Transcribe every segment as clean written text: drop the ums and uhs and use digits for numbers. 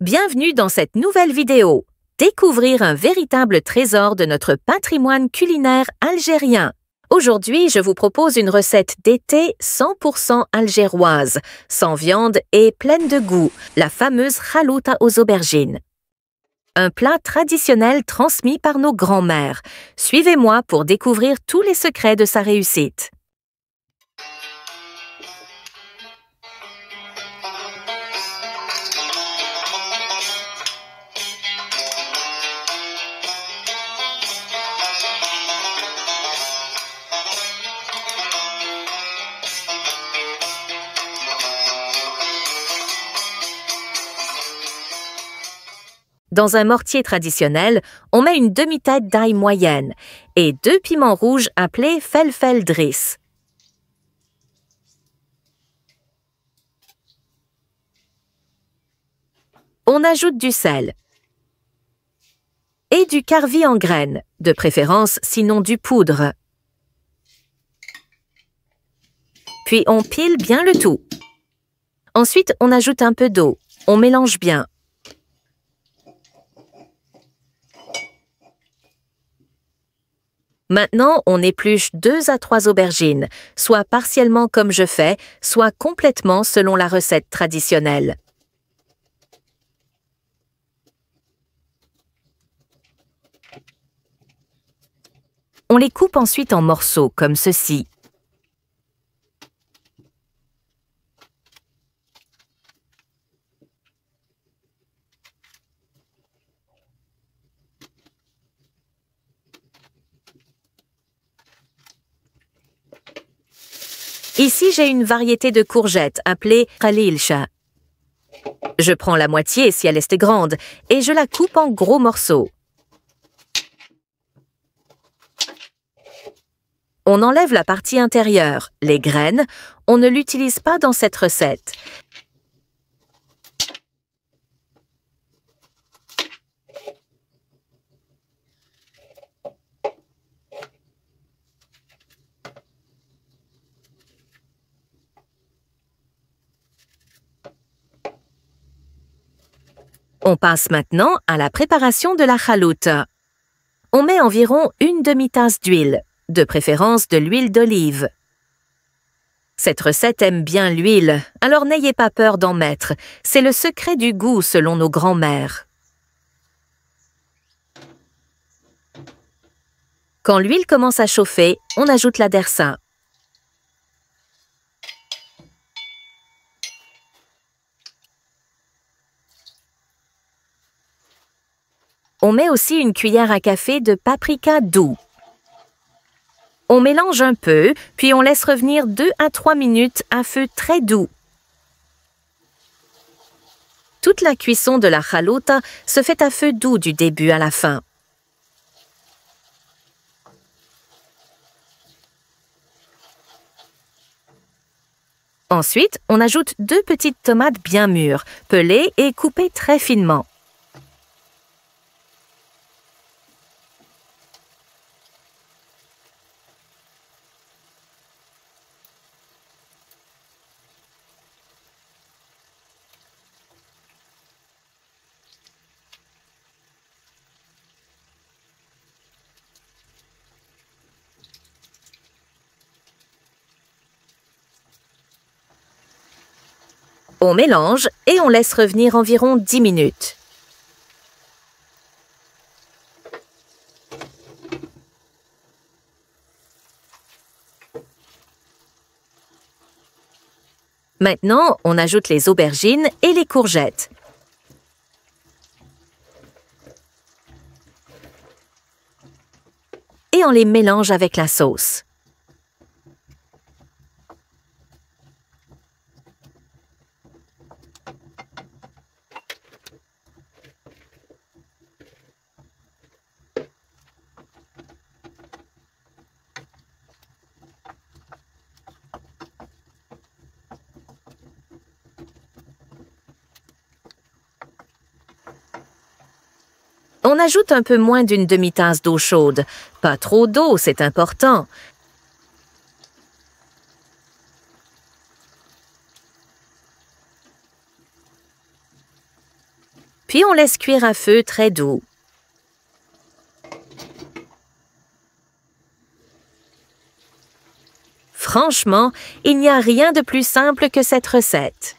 Bienvenue dans cette nouvelle vidéo. Découvrir un véritable trésor de notre patrimoine culinaire algérien. Aujourd'hui, je vous propose une recette d'été 100% algéroise, sans viande et pleine de goût, la fameuse chalouta aux aubergines. Un plat traditionnel transmis par nos grands-mères. Suivez-moi pour découvrir tous les secrets de sa réussite. Dans un mortier traditionnel, on met une demi-tête d'ail moyenne et 2 piments rouges appelés felfel driss. On ajoute du sel et du karvi en graines, de préférence sinon du poudre. Puis on pile bien le tout. Ensuite, on ajoute un peu d'eau. On mélange bien. Maintenant, on épluche 2 à 3 aubergines, soit partiellement comme je fais, soit complètement selon la recette traditionnelle. On les coupe ensuite en morceaux, comme ceci. Ici, j'ai une variété de courgettes appelée khalilcha. Je prends la moitié si elle est grande et je la coupe en gros morceaux. On enlève la partie intérieure, les graines. On ne l'utilise pas dans cette recette. On passe maintenant à la préparation de la chalouta. On met environ une demi-tasse d'huile, de préférence de l'huile d'olive. Cette recette aime bien l'huile, alors n'ayez pas peur d'en mettre. C'est le secret du goût selon nos grands-mères. Quand l'huile commence à chauffer, on ajoute la dersa. On met aussi une cuillère à café de paprika doux. On mélange un peu, puis on laisse revenir 2 à 3 minutes à feu très doux. Toute la cuisson de la chalouta se fait à feu doux du début à la fin. Ensuite, on ajoute 2 petites tomates bien mûres, pelées et coupées très finement. On mélange et on laisse revenir environ 10 minutes. Maintenant, on ajoute les aubergines et les courgettes. Et on les mélange avec la sauce. On ajoute un peu moins d'une demi-tasse d'eau chaude. Pas trop d'eau, c'est important. puis on laisse cuire à feu très doux. Franchement, il n'y a rien de plus simple que cette recette.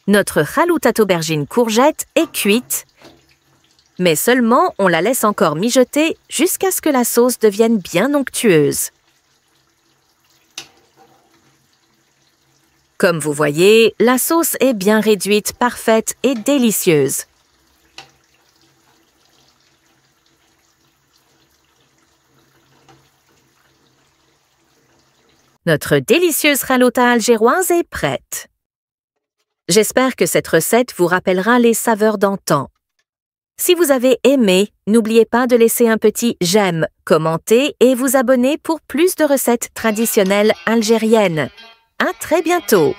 Notre chaloute aubergine courgette est cuite, mais seulement on la laisse encore mijoter jusqu'à ce que la sauce devienne bien onctueuse. Comme vous voyez, la sauce est bien réduite, parfaite et délicieuse. Notre délicieuse rallota algéroise est prête. J'espère que cette recette vous rappellera les saveurs d'antan. Si vous avez aimé, n'oubliez pas de laisser un petit j'aime, commenter et vous abonner pour plus de recettes traditionnelles algériennes. À très bientôt!